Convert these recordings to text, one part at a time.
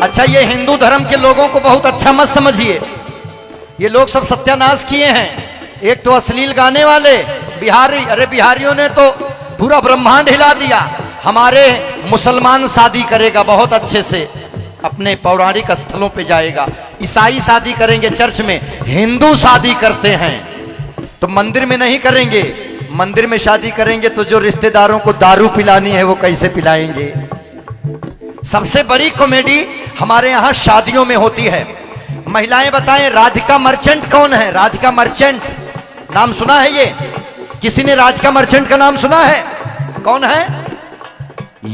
अच्छा, ये हिंदू धर्म के लोगों को बहुत अच्छा मत समझिए। ये लोग सब सत्यानाश किए हैं। एक तो अश्लील गाने वाले बिहारी, अरे बिहारियों ने तो पूरा ब्रह्मांड हिला दिया। हमारे मुसलमान शादी करेगा बहुत अच्छे से, अपने पौराणिक स्थलों पे जाएगा। ईसाई शादी करेंगे चर्च में, हिंदू शादी करते हैं तो मंदिर में नहीं करेंगे। मंदिर में शादी करेंगे तो जो रिश्तेदारों को दारू पिलानी है वो कैसे पिलाएंगे। सबसे बड़ी कॉमेडी हमारे यहाँ शादियों में होती है। महिलाएं बताएं, राधिका मर्चेंट कौन है? राधिका मर्चेंट नाम सुना है? ये किसी ने राधिका मर्चेंट का नाम सुना है? कौन है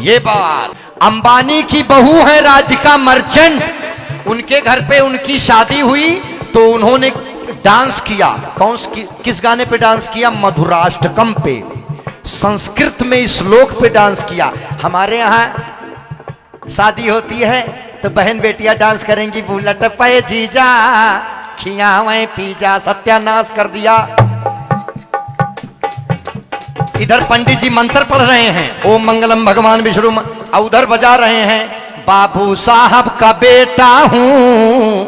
ये? बात अंबानी की बहू है राधिका मर्चेंट। उनके घर पे उनकी शादी हुई तो उन्होंने डांस किया। किस गाने पे डांस किया? मधुराष्टकम पे, संस्कृत में श्लोक पे डांस किया। हमारे यहाँ शादी होती है तो बहन बेटियां डांस करेंगी, बुलट पे जीजा खियावे पीजा। सत्यानाश कर दिया। इधर पंडित जी मंत्र पढ़ रहे हैं, ओम मंगलम भगवान विष्णु, उधर बजा रहे हैं, बाबू साहब का बेटा हूं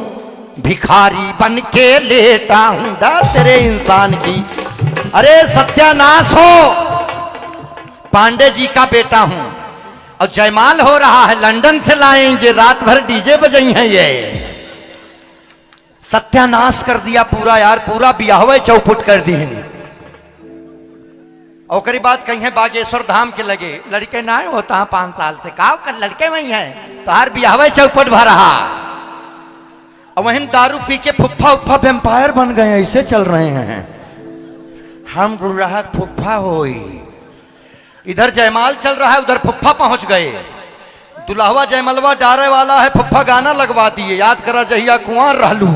भिखारी बन के लेटा हूं। तेरे इंसान की, अरे सत्यानाश हो। पांडे जी का बेटा हूं और जयमाल हो रहा है, लंदन से लाएंगे, रात भर डीजे बजाई हैं। ये सत्यानाश कर दिया पूरा यार, पूरा बियाहवे चौपुट कर दी है। और बात कही है बागेश्वर धाम के लगे, लड़के ना होता है 5 साल से, का कर लड़के वही है तो हर बियाहवे चौपट भर रहा। और वहीं दारू पी के फुफ्फा उफ्फा वेम्पायर बन गए, ऐसे चल रहे हैं। हम दुल्हा फुफ्फा होई, इधर जयमाल चल रहा है, उधर फुफ्फा पहुंच गए। दुल्हवा जयमलवा डारे वाला है, फुफ्फा गाना लगवा दिए, याद करा जहिया कुंवर रहलू।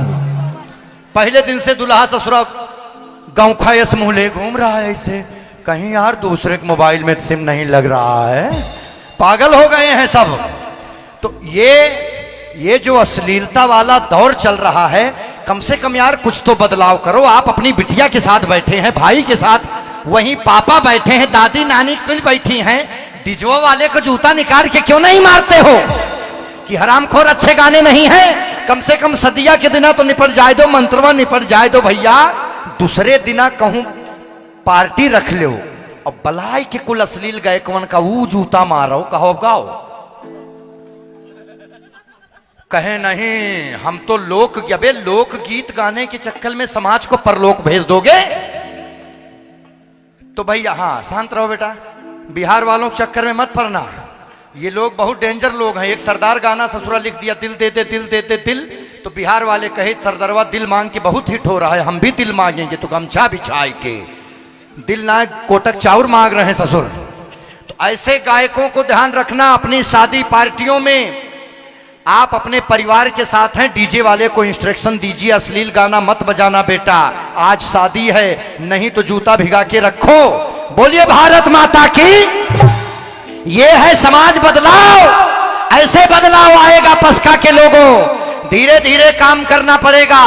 पहले दिन से दुल्हा ससुरा गाँव खायस मुहले घूम रहा है ऐसे, कहीं यार दूसरे के मोबाइल में सिम नहीं लग रहा है। पागल हो गए हैं सब। तो ये जो अश्लीलता वाला दौर चल रहा है, कम से कम यार कुछ तो बदलाव करो। आप अपनी बिटिया के साथ बैठे हैं, भाई के साथ, वहीं पापा बैठे हैं, दादी नानी कुल बैठी हैं, डिजो वाले को जूता निकाल के क्यों नहीं मारते हो कि हरामखोर अच्छे गाने नहीं हैं? कम से कम सदिया के दिना तो निपट जाए दो, मंत्रवा निपट जाए दो भैया। दूसरे दिना कहूं पार्टी रख लो और बलाई के कुल अश्लील गायकवन का वो जूता मारो, कहो गाओ। कहे नहीं हम तो लोकगीत गाने के चक्कर में समाज को परलोक भेज दोगे तो भैया हाँ शांत रहो बेटा, बिहार वालों के चक्कर में मत पड़ना। ये लोग बहुत डेंजर लोग हैं। एक सरदार गाना ससुरा लिख दिया, दिल दे दे दिल दे दे दिल, तो बिहार वाले कहे सरदारवा दिल मांग के बहुत हिट हो रहा है, हम भी दिल मांगेंगे तो गमछा बिछाए के। दिल ना कोटक चाउर मांग रहे हैं ससुर। तो ऐसे गायकों को ध्यान रखना। अपनी शादी पार्टियों में आप अपने परिवार के साथ हैं, डीजे वाले को इंस्ट्रक्शन दीजिए अश्लील गाना मत बजाना बेटा, आज शादी है, नहीं तो जूता भिगा के रखो। बोलिए भारत माता की। ये है समाज बदलाव। ऐसे बदलाव आएगा पसका के लोगों। धीरे धीरे काम करना पड़ेगा।